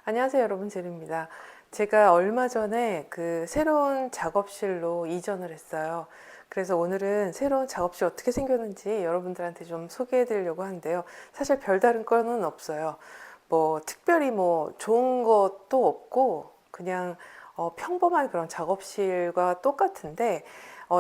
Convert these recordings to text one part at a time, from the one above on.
안녕하세요, 여러분. 제리입니다. 제가 얼마 전에 그 새로운 작업실로 이전을 했어요. 그래서 오늘은 새로운 작업실 어떻게 생겼는지 여러분들한테 좀 소개해 드리려고 하는데요. 사실 별다른 거는 없어요. 뭐 특별히 뭐 좋은 것도 없고 그냥 평범한 그런 작업실과 똑같은데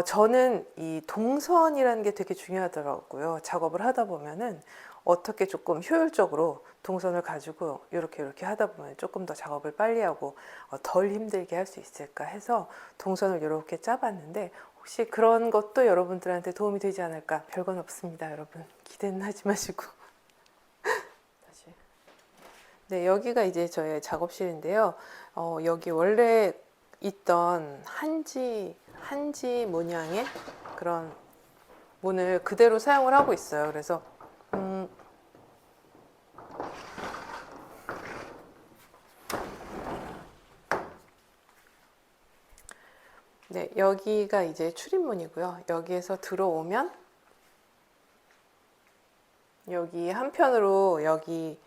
저는 이 동선이라는 게 되게 중요하더라고요. 작업을 하다 보면은 어떻게 조금 효율적으로 동선을 가지고 이렇게 하다 보면 조금 더 작업을 빨리 하고 덜 힘들게 할 수 있을까 해서 동선을 이렇게 짜봤는데 혹시 그런 것도 여러분들한테 도움이 되지 않을까? 별건 없습니다, 여러분. 기대는 하지 마시고. 다시. 네, 여기가 이제 저의 작업실인데요. 여기 원래 있던 한지 문양의 그런 문을 그대로 사용을 하고 있어요. 그래서 음, 네, 여기가 이제 출입문이고요. 여기에서 들어오면 여기 한편으로 여기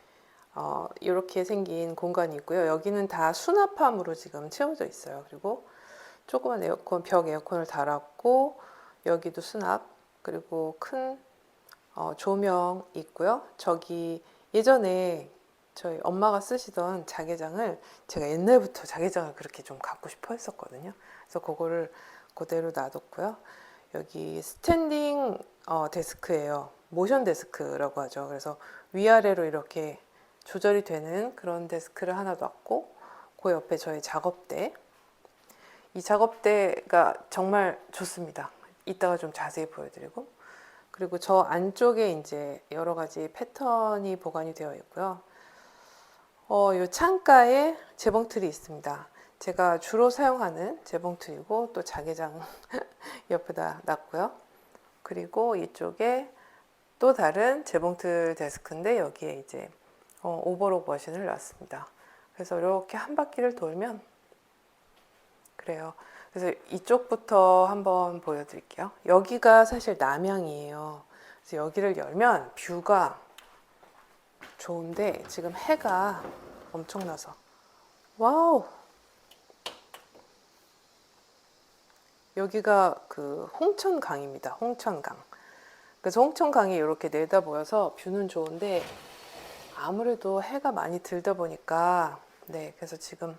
이렇게 생긴 공간이 있고요. 여기는 다 수납함으로 지금 채워져 있어요. 그리고 조그만 에어컨, 벽 에어컨을 달았고 여기도 수납, 그리고 큰 조명 있고요. 저기 예전에 저희 엄마가 쓰시던 자개장을 제가 옛날부터 자개장을 그렇게 좀 갖고 싶어 했었거든요. 그래서 그거를 그대로 놔뒀고요. 여기 스탠딩 데스크예요. 모션 데스크라고 하죠. 그래서 위아래로 이렇게 조절이 되는 그런 데스크를 하나 놨고 그 옆에 저희 작업대. 이 작업대가 정말 좋습니다. 이따가 좀 자세히 보여드리고, 그리고 저 안쪽에 이제 여러 가지 패턴이 보관이 되어 있고요. 이 창가에 재봉틀이 있습니다. 제가 주로 사용하는 재봉틀이고 또 자개장 옆에다 놨고요. 그리고 이쪽에 또 다른 재봉틀 데스크인데 여기에 이제 오버록 머신을 놨습니다. 그래서 이렇게 한 바퀴를 돌면 그래요. 그래서 이쪽부터 한번 보여드릴게요. 여기가 사실 남향이에요. 그래서 여기를 열면 뷰가 좋은데 지금 해가 엄청나서 와우. 여기가 그 홍천강입니다. 홍천강. 그래서 홍천강이 이렇게 내다 보여서 뷰는 좋은데 아무래도 해가 많이 들다 보니까 네, 그래서 지금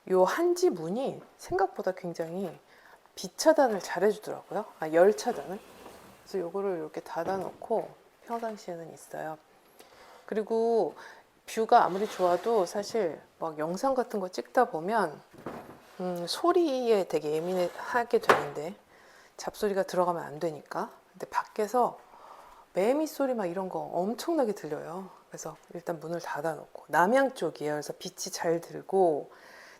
요 한지 문이 생각보다 굉장히 빛 차단을 잘 해주더라고요. 열 차단을. 그래서 요거를 이렇게 닫아놓고 평상시에는 있어요. 그리고 뷰가 아무리 좋아도 사실 막 영상 같은 거 찍다 보면 소리에 되게 예민하게 되는데 잡소리가 들어가면 안 되니까. 근데 밖에서 매미 소리 막 이런 거 엄청나게 들려요. 그래서 일단 문을 닫아놓고 남향 쪽이에요. 그래서 빛이 잘 들고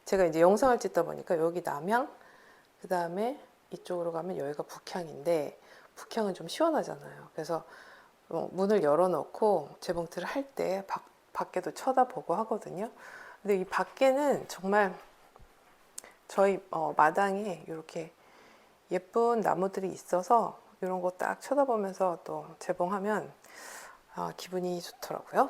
제가 이제 영상을 찍다 보니까 여기 남향, 그 다음에 이쪽으로 가면 여기가 북향인데 북향은 좀 시원하잖아요. 그래서 문을 열어놓고 재봉틀을 할 때 밖에도 쳐다보고 하거든요. 근데 이 밖에는 정말 저희 마당에 이렇게 예쁜 나무들이 있어서 이런 거 딱 쳐다보면서 또 재봉하면 기분이 좋더라고요.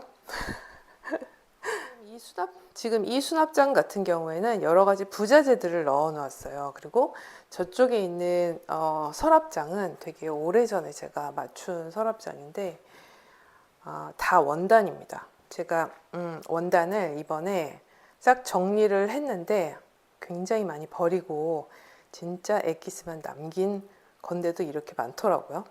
지금 이 수납장 같은 경우에는 여러 가지 부자재들을 넣어 놨어요. 그리고 저쪽에 있는 서랍장은 되게 오래전에 제가 맞춘 서랍장인데 다 원단입니다. 제가 원단을 이번에 싹 정리를 했는데 굉장히 많이 버리고 진짜 엑기스만 남긴 건데도 이렇게 많더라고요.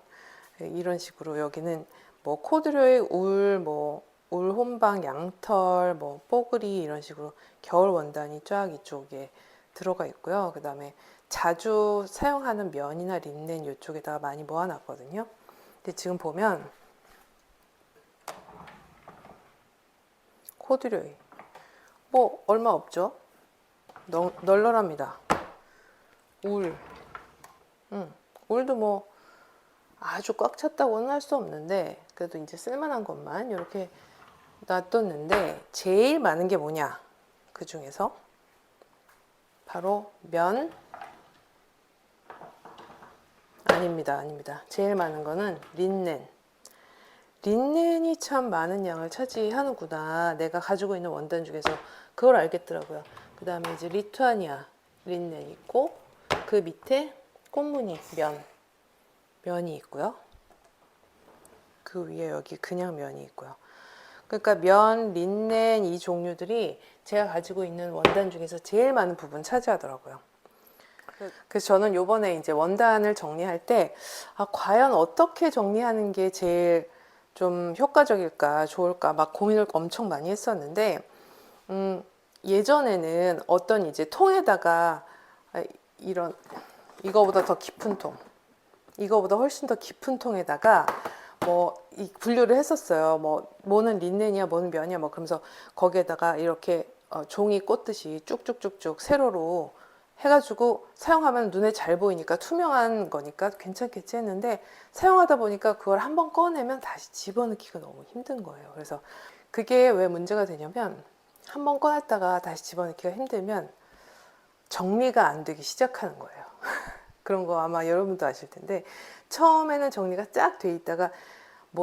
이런 식으로 여기는 뭐 코드로의 울, 뭐 울 혼방, 양털, 뭐 뽀글이 이런 식으로 겨울 원단이 쫙 이쪽에 들어가 있고요. 그 다음에 자주 사용하는 면이나 린넨 이쪽에다가 많이 모아놨거든요. 근데 지금 보면 코드로이 뭐 얼마 없죠? 널널합니다. 울, 울도 뭐 아주 꽉 찼다고는 할 수 없는데 그래도 이제 쓸만한 것만 이렇게 놔뒀는데 제일 많은 게 뭐냐? 그 중에서 바로 면 아닙니다. 제일 많은 거는 린넨. 린넨이 참 많은 양을 차지하는구나. 내가 가지고 있는 원단 중에서 그걸 알겠더라고요. 그 다음에 이제 리투아니아 린넨 있고, 그 밑에 꽃무늬 면이 있고요. 그 위에 여기 그냥 면이 있고요. 그러니까 면, 린넨 이 종류들이 제가 가지고 있는 원단 중에서 제일 많은 부분 차지하더라고요. 그래서 저는 요번에 이제 원단을 정리할 때, 과연 어떻게 정리하는 게 제일 좀 효과적일까, 좋을까, 막 고민을 엄청 많이 했었는데, 예전에는 어떤 이제 통에다가, 이런, 이거보다 더 깊은 통, 이거보다 훨씬 더 깊은 통에다가, 이 분류를 했었어요. 뭐는 린넨이야, 뭐는 면이야, 그러면서 거기에다가 이렇게 종이 꽂듯이 쭉쭉쭉쭉 세로로 해가지고 사용하면 눈에 잘 보이니까 투명한 거니까 괜찮겠지 했는데, 사용하다 보니까 그걸 한번 꺼내면 다시 집어넣기가 너무 힘든 거예요. 그래서 그게 왜 문제가 되냐면, 한번 꺼냈다가 다시 집어넣기가 힘들면 정리가 안 되기 시작하는 거예요. 그런 거 아마 여러분도 아실 텐데, 처음에는 정리가 쫙 돼 있다가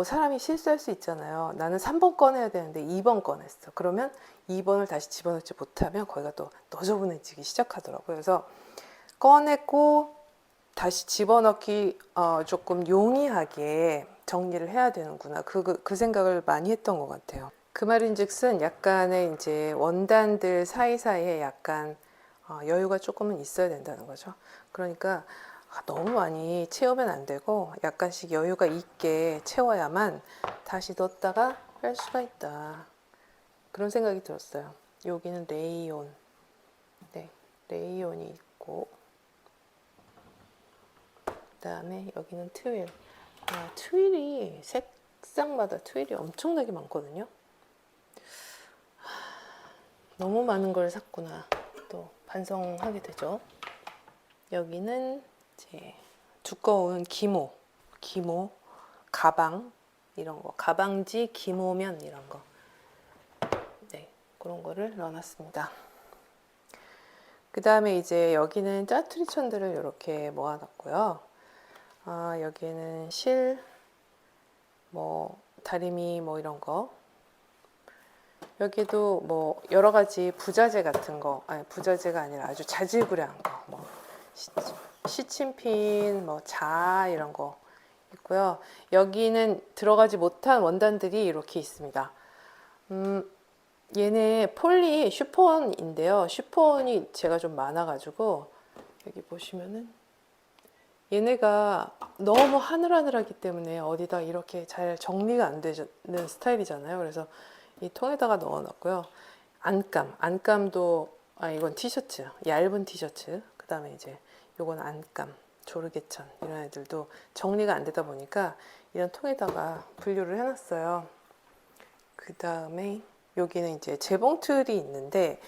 사람이 실수할 수 있잖아요. 나는 3번 꺼내야 되는데 2번 꺼냈어. 그러면 2번을 다시 집어넣지 못하면 거기가 또 너저분해지기 시작하더라고요. 그래서 꺼냈고 다시 집어넣기 조금 용이하게 정리를 해야 되는구나. 그 생각을 많이 했던 것 같아요. 그 말인즉슨 약간의 이제 원단들 사이사이에 약간 여유가 조금은 있어야 된다는 거죠. 그러니까 너무 많이 채우면 안 되고 약간씩 여유가 있게 채워야만 다시 넣었다가 뺄 수가 있다. 그런 생각이 들었어요. 여기는 레이온. 네, 레이온이 있고, 그 다음에 여기는 트윌. 트윌이 색상마다 트윌이 엄청나게 많거든요. 너무 많은 걸 샀구나. 또 반성하게 되죠. 여기는 이제 두꺼운 기모, 가방 이런 거, 가방지, 기모면 이런 거, 네, 그런 거를 넣어놨습니다. 그 다음에 이제 여기는 짜투리 천들을 이렇게 모아놨고요. 여기에는 실, 다리미 이런 거. 여기도 여러 가지 부자재 같은 거, 아니 부자재가 아니라 아주 자질구레한 거, 시침핀, 자 이런 거 있고요. 여기는 들어가지 못한 원단들이 이렇게 있습니다. 얘네 폴리 슈폰인데요. 슈폰이 제가 좀 많아가지고 여기 보시면은 얘네가 너무 하늘하늘하기 때문에 어디다 이렇게 잘 정리가 안 되는 스타일이잖아요. 그래서 이 통에다가 넣어놨고요. 안감도 이건 티셔츠, 얇은 티셔츠. 그 다음에 이제 요건 안감, 조르개천 이런 애들도 정리가 안 되다 보니까 이런 통에다가 분류를 해놨어요. 그 다음에 여기는 이제 재봉틀이 있는데,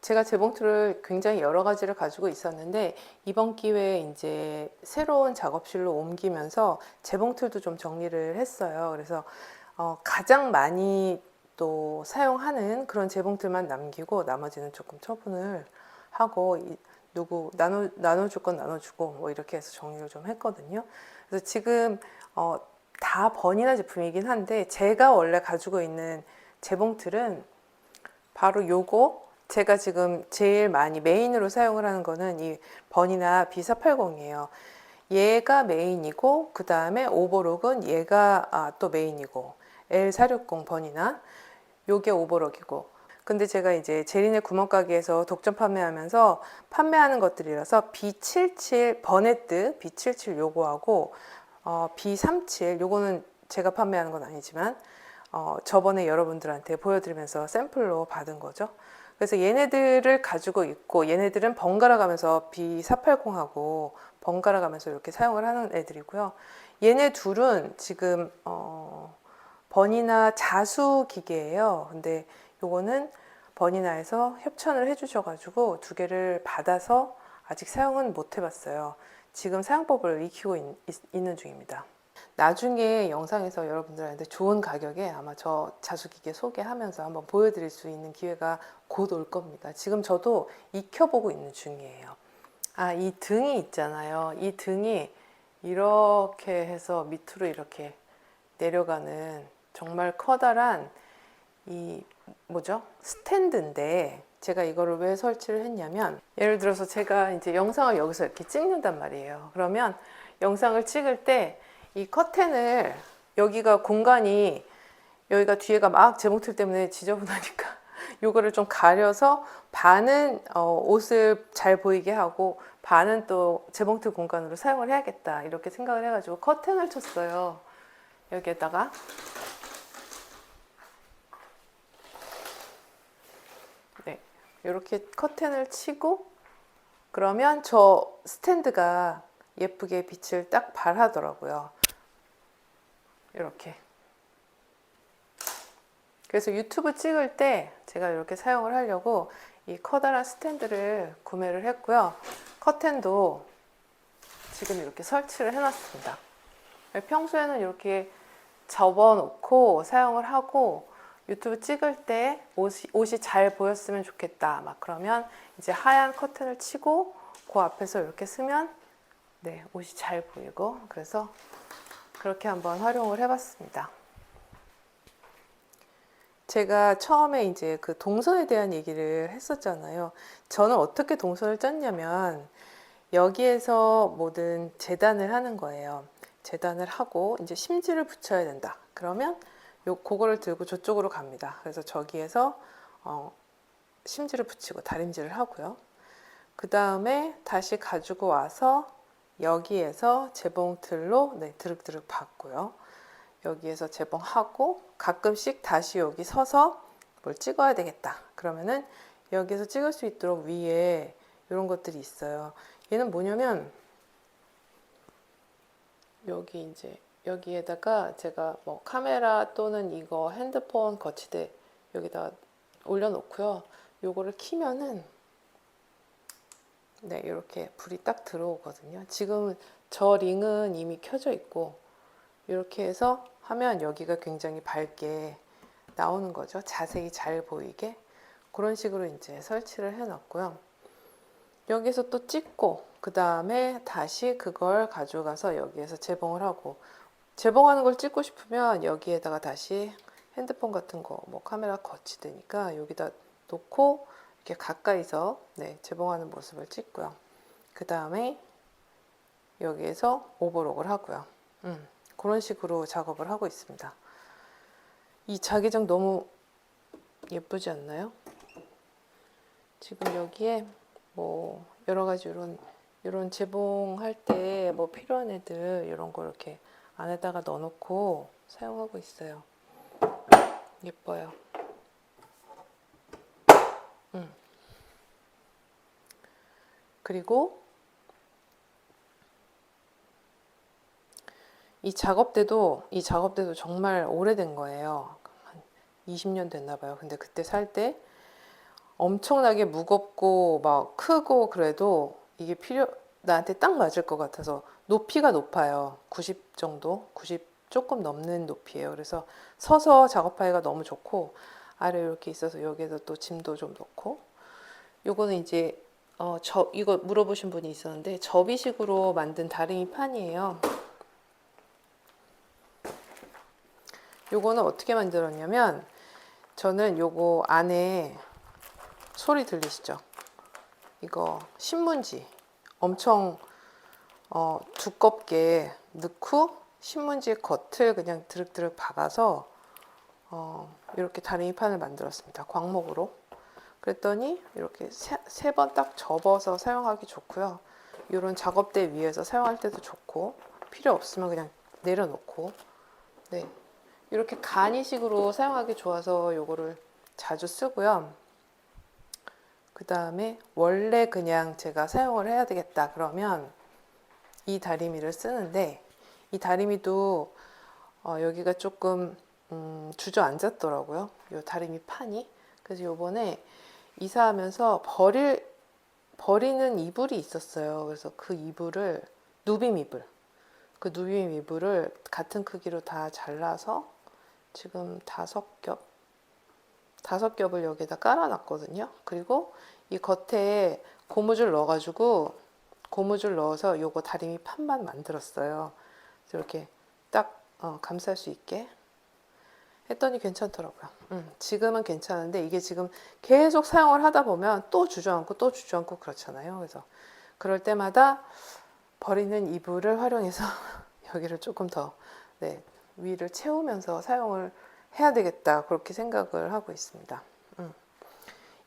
제가 재봉틀을 굉장히 여러 가지를 가지고 있었는데 이번 기회에 이제 새로운 작업실로 옮기면서 재봉틀도 좀 정리를 했어요. 그래서 가장 많이 또 사용하는 그런 재봉틀만 남기고 나머지는 조금 처분을 하고 누구 나눠줄 건 나눠주고 이렇게 해서 정리를 좀 했거든요. 그래서 지금 다 버니나 제품이긴 한데 제가 원래 가지고 있는 재봉틀은 바로 요거, 제가 지금 제일 많이 메인으로 사용을 하는 거는 이 버니나 B480이에요. 얘가 메인이고, 그 다음에 오버록은 얘가 또 메인이고, L460 버니나 요게 오버록이고. 근데 제가 이제 제리네 구멍가게에서 독점 판매하면서 판매하는 것들이라서 B77 버네트 B77 요거하고 B37 요거는 제가 판매하는 건 아니지만 저번에 여러분들한테 보여드리면서 샘플로 받은 거죠. 그래서 얘네들을 가지고 있고, 얘네들은 번갈아 가면서 B480하고 번갈아 가면서 이렇게 사용을 하는 애들이고요. 얘네 둘은 지금 버니나 자수 기계예요. 근데 요거는 버니나에서 협찬을 해주셔가지고 두 개를 받아서 아직 사용은 못 해봤어요. 지금 사용법을 익히고 있는 중입니다. 나중에 영상에서 여러분들한테 좋은 가격에 아마 저 자수기계 소개하면서 한번 보여드릴 수 있는 기회가 곧 올 겁니다. 지금 저도 익혀보고 있는 중이에요. 이 등이 있잖아요. 이 등이 이렇게 해서 밑으로 이렇게 내려가는 정말 커다란 이 뭐죠? 스탠드인데 제가 이거를 왜 설치를 했냐면 예를 들어서 제가 이제 영상을 여기서 이렇게 찍는단 말이에요. 그러면 영상을 찍을 때 이 커튼을 여기가 공간이 여기가 뒤에가 막 재봉틀 때문에 지저분하니까 요거를 좀 가려서 반은 옷을 잘 보이게 하고 반은 또 재봉틀 공간으로 사용을 해야겠다 이렇게 생각을 해가지고 커튼을 쳤어요. 여기에다가 네, 이렇게 커튼을 치고 그러면 저 스탠드가 예쁘게 빛을 딱 발하더라고요. 이렇게. 그래서 유튜브 찍을 때 제가 이렇게 사용을 하려고 이 커다란 스탠드를 구매를 했고요. 커튼도 지금 이렇게 설치를 해놨습니다. 평소에는 이렇게 접어놓고 사용을 하고 유튜브 찍을 때 옷이 잘 보였으면 좋겠다. 막 그러면 이제 하얀 커튼을 치고 그 앞에서 이렇게 쓰면 네, 옷이 잘 보이고 그래서 그렇게 한번 활용을 해봤습니다. 제가 처음에 이제 그 동선에 대한 얘기를 했었잖아요. 저는 어떻게 동선을 짰냐면 여기에서 모든 재단을 하는 거예요. 재단을 하고 이제 심지를 붙여야 된다. 그러면 그거를 들고 저쪽으로 갑니다. 그래서 저기에서 심지를 붙이고 다림질을 하고요. 그 다음에 다시 가지고 와서 여기에서 재봉틀로 네, 드륵드륵 받고요. 여기에서 재봉하고 가끔씩 다시 여기 서서 뭘 찍어야 되겠다. 그러면은 여기서 찍을 수 있도록 위에 이런 것들이 있어요. 얘는 뭐냐면 여기 이제 여기에다가 제가 뭐 카메라 또는 이거 핸드폰 거치대 여기다 올려놓고요. 요거를 키면은 네, 이렇게 불이 딱 들어오거든요. 지금 저 링은 이미 켜져 있고 이렇게 해서 하면 여기가 굉장히 밝게 나오는 거죠. 자세히 잘 보이게 그런 식으로 이제 설치를 해 놨고요. 여기서 또 찍고 그 다음에 다시 그걸 가져가서 여기에서 재봉을 하고 재봉하는 걸 찍고 싶으면 여기에다가 다시 핸드폰 같은 거 뭐 카메라 거치대니까 여기다 놓고 이렇게 가까이서 네, 재봉하는 모습을 찍고요. 그 다음에 여기에서 오버록을 하고요. 그런 식으로 작업을 하고 있습니다. 이 자기장 너무 예쁘지 않나요? 지금 여기에 뭐 여러 가지 이런 재봉할 때 뭐 필요한 애들 이런 거 이렇게 안에다가 넣어놓고 사용하고 있어요. 예뻐요. 그리고 이 작업대도 정말 오래된 거예요. 한 20년 됐나 봐요. 근데 그때 살 때 엄청나게 무겁고 막 크고 그래도 이게 나한테 딱 맞을 것 같아서 높이가 높아요. 90 정도, 90 조금 넘는 높이에요. 그래서 서서 작업하기가 너무 좋고 아래 이렇게 있어서 여기에서 또 짐도 좀 넣고 요거는 이제 이거 물어보신 분이 있었는데 접이식으로 만든 다리미 판이에요. 요거는 어떻게 만들었냐면 저는 요거 안에 소리 들리시죠? 이거 신문지 엄청 두껍게 넣고 신문지 겉을 그냥 드륵드륵 박아서 이렇게 다리미 판을 만들었습니다. 광목으로. 그랬더니 이렇게 세 번 딱 접어서 사용하기 좋고요. 이런 작업대 위에서 사용할 때도 좋고 필요 없으면 그냥 내려놓고 네, 이렇게 간이식으로 사용하기 좋아서 요거를 자주 쓰고요. 그 다음에 원래 그냥 제가 사용을 해야 되겠다 그러면 이 다리미를 쓰는데 이 다리미도 여기가 조금 주저앉았더라고요. 요 다리미 판이. 그래서 요번에 이사하면서 버리는 이불이 있었어요. 그래서 그 이불을 누빔 이불 그 누빔 이불을 같은 크기로 다 잘라서 지금 5겹을 여기에다 깔아놨거든요. 그리고 이 겉에 고무줄 넣어서 요거 다리미 판만 만들었어요. 그래서 이렇게 딱 감쌀 수 있게 했더니 괜찮더라고요. 지금은 괜찮은데 이게 지금 계속 사용을 하다 보면 또 주저앉고 또 주저앉고 그렇잖아요. 그래서 그럴 때마다 버리는 이불을 활용해서 여기를 조금 더 네, 위를 채우면서 사용을 해야 되겠다 그렇게 생각을 하고 있습니다.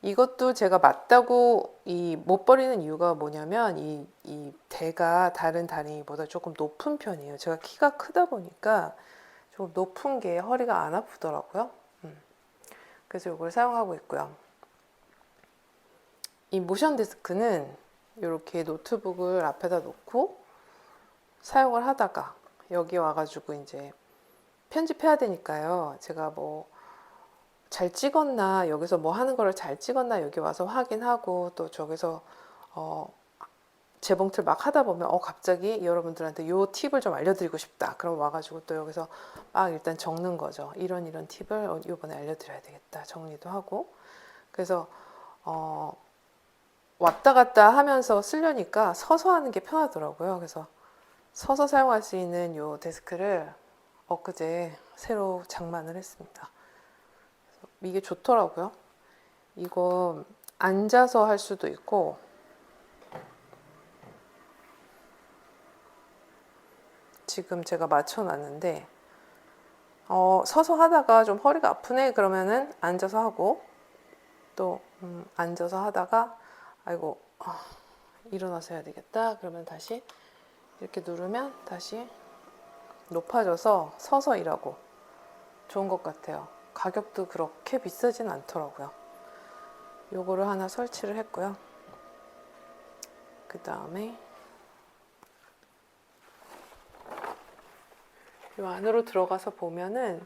이것도 제가 맞다고 못 버리는 이유가 뭐냐면 이 대가 다른 다리보다 조금 높은 편이에요. 제가 키가 크다 보니까 좀 높은 게 허리가 안 아프더라고요. 그래서 이걸 사용하고 있고요. 이 모션 데스크는 이렇게 노트북을 앞에다 놓고 사용을 하다가 여기 와가지고 이제 편집해야 되니까요. 제가 뭐 잘 찍었나, 여기서 뭐 하는 거를 잘 찍었나 여기 와서 확인하고, 또 저기서 재봉틀 막 하다 보면 갑자기 여러분들한테 요 팁을 좀 알려드리고 싶다. 그럼 와가지고 또 여기서 막 일단 적는 거죠. 이런 팁을 요번에 알려드려야 되겠다. 정리도 하고. 그래서 왔다 갔다 하면서 쓰려니까 서서 하는 게 편하더라고요. 그래서 서서 사용할 수 있는 요 데스크를 엊그제 새로 장만을 했습니다. 이게 좋더라고요. 이거 앉아서 할 수도 있고, 지금 제가 맞춰놨는데 서서 하다가 좀 허리가 아프네 그러면은 앉아서 하고, 또 앉아서 하다가 아이고 일어나서 해야 되겠다 그러면 다시 이렇게 누르면 다시 높아져서 서서 일하고 좋은 것 같아요. 가격도 그렇게 비싸진 않더라고요. 요거를 하나 설치를 했고요. 그 다음에 요 안으로 들어가서 보면은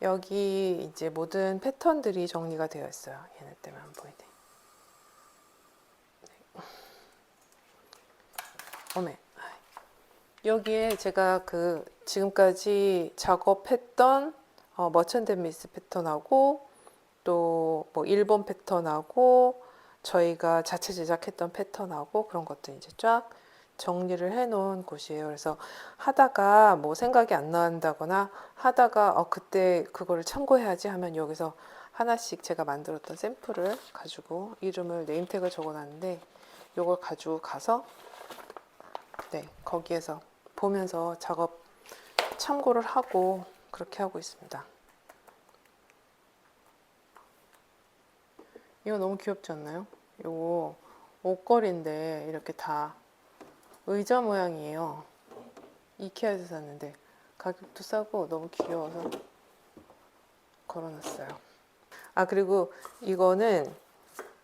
여기 이제 모든 패턴들이 정리가 되어 있어요. 얘네 때문에 안 보이네. 어메. 여기에 제가 그 지금까지 작업했던 머천댓미스 패턴하고 또 뭐 일본 패턴하고 저희가 자체 제작했던 패턴하고 그런 것들 이제 쫙 정리를 해 놓은 곳이에요. 그래서 하다가 뭐 생각이 안 난다거나 하다가 그때 그거를 참고해야지 하면 여기서 하나씩 제가 만들었던 샘플을 가지고 이름을 네임택을 적어 놨는데 요걸 가지고 가서 네, 거기에서 보면서 작업 참고를 하고 그렇게 하고 있습니다. 이거 너무 귀엽지 않나요? 이거 옷걸이인데 이렇게 다 의자 모양이에요. 이케아에서 샀는데 가격도 싸고 너무 귀여워서 걸어놨어요. 그리고 이거는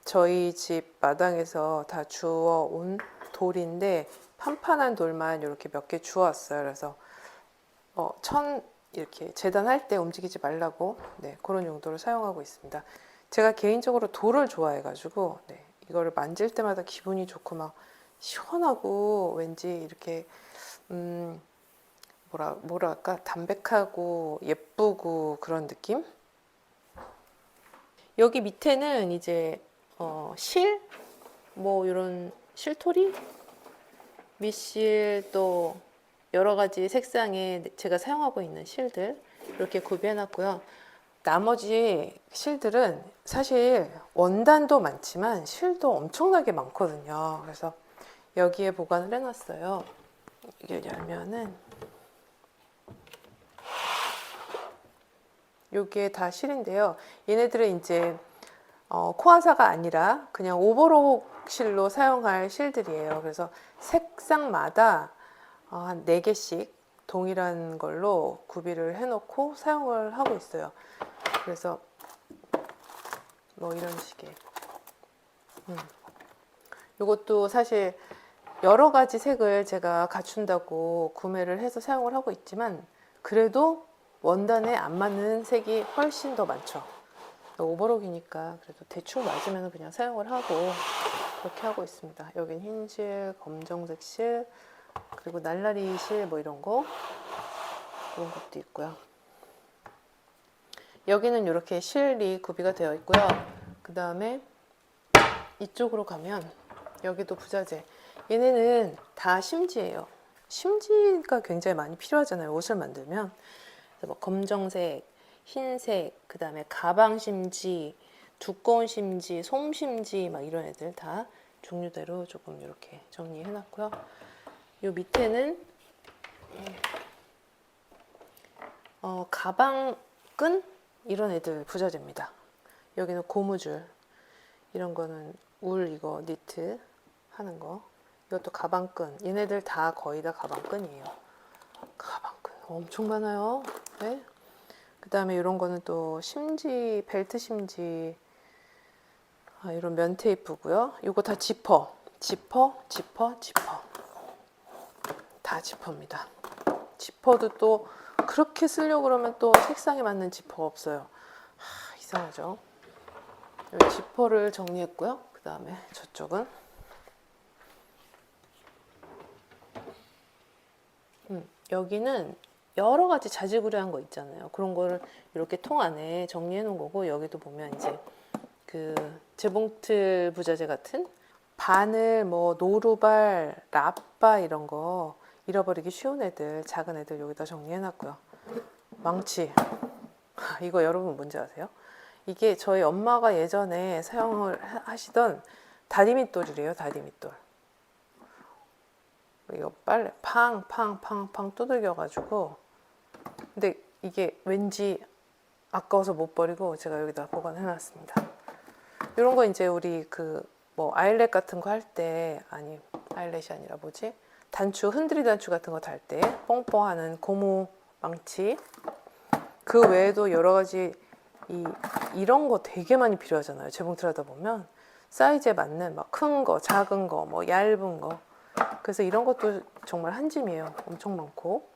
저희 집 마당에서 다 주워온 돌인데 판판한 돌만 이렇게 몇 개 주웠어요. 그래서 이렇게 재단할 때 움직이지 말라고 네, 그런 용도로 사용하고 있습니다. 제가 개인적으로 돌을 좋아해가지고 네, 이거를 만질 때마다 기분이 좋고 막 시원하고 왠지 이렇게 뭐랄까 담백하고 예쁘고 그런 느낌? 여기 밑에는 이제 뭐 이런 실토리, 밑실 또 여러 가지 색상의 제가 사용하고 있는 실들 이렇게 구비해놨고요. 나머지 실들은 사실 원단도 많지만 실도 엄청나게 많거든요. 그래서 여기에 보관을 해놨어요. 이걸 열면은 여기에 다 실인데요. 얘네들은 이제 코아사가 아니라 그냥 오버록 실로 사용할 실들이에요. 그래서 색상마다 한 4개씩 동일한 걸로 구비를 해놓고 사용을 하고 있어요. 그래서 뭐 이런 식의 이것도 사실 여러 가지 색을 제가 갖춘다고 구매를 해서 사용을 하고 있지만 그래도 원단에 안 맞는 색이 훨씬 더 많죠. 오버록이니까 그래도 대충 맞으면 그냥 사용을 하고 그렇게 하고 있습니다. 여긴 흰실, 검정색 실, 그리고 날라리 실 뭐 이런 것도 있고요. 여기는 이렇게 실이 구비가 되어 있고요. 그 다음에 이쪽으로 가면 여기도 부자재. 얘네는 다 심지예요. 심지가 굉장히 많이 필요하잖아요. 옷을 만들면. 그래서 뭐 검정색, 흰색, 그 다음에 가방 심지, 두꺼운 심지, 솜 심지 막 이런 애들 다 종류대로 조금 이렇게 정리해 놨고요. 요 밑에는 가방 끈 이런 애들 부자재입니다. 여기는 고무줄, 이런 거는 울 이거 니트 하는 거, 이것도 가방끈. 얘네들 다 거의 다 가방끈이에요. 가방끈 엄청 많아요. 네. 그 다음에 이런 거는 또 심지, 벨트 심지, 이런 면 테이프고요. 이거 다 지퍼, 지퍼, 지퍼, 지퍼. 다 지퍼입니다. 지퍼도 또 그렇게 쓰려고 그러면 또 색상에 맞는 지퍼가 없어요. 이상하죠. 여기 지퍼를 정리했고요. 그 다음에 저쪽은 여기는 여러 가지 자질구레한 거 있잖아요. 그런 거를 이렇게 통 안에 정리해 놓은 거고, 여기도 보면 이제 그 재봉틀 부자재 같은 바늘, 뭐 노루발, 라빠 이런 거 잃어버리기 쉬운 애들, 작은 애들 여기다 정리해 놨고요. 망치. 이거 여러분 뭔지 아세요? 이게 저희 엄마가 예전에 사용을 하시던 다리밑돌이래요. 다리밑돌. 이거 빨래 팡팡팡팡 두들겨 가지고, 근데 이게 왠지 아까워서 못 버리고 제가 여기다 보관해 놨습니다. 이런 거 이제 우리 그 뭐 아이렛 같은 거 할 때, 아니 아이렛이 아니라 뭐지, 단추, 흔들이 단추 같은 거 달 때 뽕뽕하는 고무 망치. 그 외에도 여러 가지 이런 거 되게 많이 필요하잖아요. 재봉틀 하다 보면 사이즈에 맞는 막 큰 거, 작은 거, 뭐 얇은 거. 그래서 이런 것도 정말 한 짐이에요. 엄청 많고.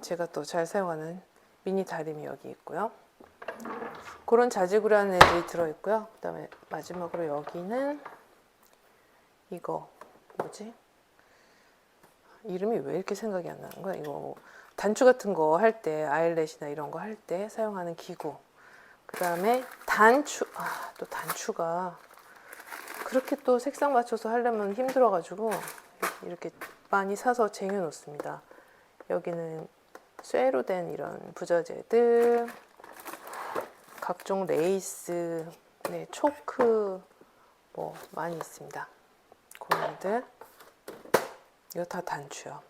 제가 또 잘 사용하는 미니 다림이 여기 있고요. 그런 자질구레한 애들이 들어있고요. 그 다음에 마지막으로 여기는 이거 뭐지? 이름이 왜 이렇게 생각이 안 나는 거야? 이거 뭐 단추 같은 거 할 때, 아이렛이나 이런 거 할 때 사용하는 기구. 그 다음에 단추. 또 단추가 그렇게 또 색상 맞춰서 하려면 힘들어가지고 이렇게 많이 사서 쟁여 놓습니다. 여기는 쇠로 된 이런 부자재들, 각종 레이스, 네, 초크 뭐 많이 있습니다. 고민들. 이거 다 단추요.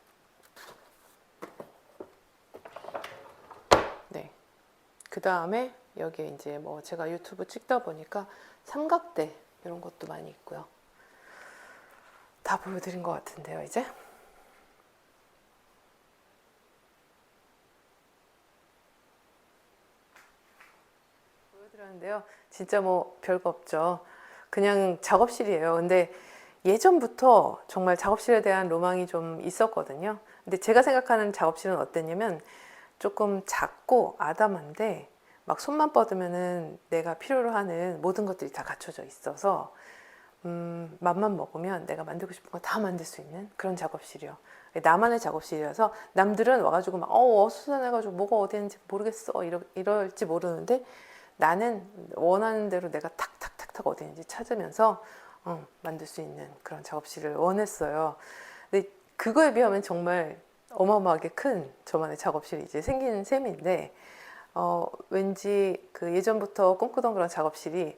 네. 그 다음에 여기에 이제 뭐 제가 유튜브 찍다 보니까 삼각대 이런 것도 많이 있고요. 다 보여드린 것 같은데요, 이제. 보여드렸는데요. 진짜 뭐 별거 없죠. 그냥 작업실이에요. 근데 예전부터 정말 작업실에 대한 로망이 좀 있었거든요. 근데 제가 생각하는 작업실은 어땠냐면 조금 작고 아담한데 막 손만 뻗으면은 내가 필요로 하는 모든 것들이 다 갖춰져 있어서 맘만 먹으면 내가 만들고 싶은 거 다 만들 수 있는 그런 작업실이요. 나만의 작업실이라서 남들은 와가지고 막 어수선해가지고 뭐가 어디 있는지 모르겠어 이럴지 모르는데, 나는 원하는 대로 내가 탁탁탁탁 어디 있는지 찾으면서 만들 수 있는 그런 작업실을 원했어요. 근데 그거에 비하면 정말 어마어마하게 큰 저만의 작업실이 이제 생긴 셈인데, 왠지 그 예전부터 꿈꾸던 그런 작업실이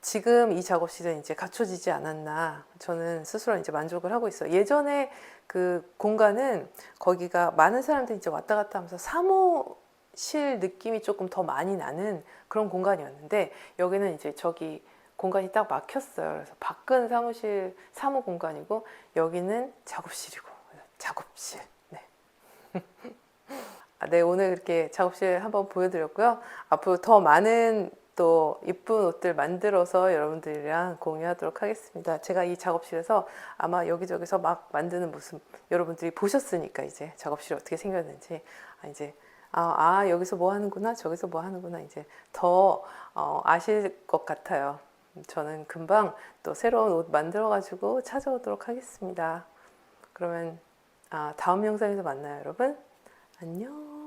지금 이 작업실은 이제 갖춰지지 않았나, 저는 스스로 이제 만족을 하고 있어요. 예전에 그 공간은 거기가 많은 사람들이 이제 왔다 갔다 하면서 사무실 느낌이 조금 더 많이 나는 그런 공간이었는데, 여기는 이제 저기 공간이 딱 막혔어요. 그래서 밖은 사무실, 사무 공간이고 여기는 작업실이고, 작업실. 네. 네, 오늘 이렇게 작업실 한번 보여드렸고요. 앞으로 더 많은 또 이쁜 옷들 만들어서 여러분들이랑 공유하도록 하겠습니다. 제가 이 작업실에서 아마 여기저기서 막 만드는 모습 여러분들이 보셨으니까, 이제 작업실이 어떻게 생겼는지 이제 여기서 뭐 하는구나, 저기서 뭐 하는구나, 이제 더 아실 것 같아요. 저는 금방 또 새로운 옷 만들어 가지고 찾아오도록 하겠습니다. 그러면 다음 영상에서 만나요, 여러분. 안녕.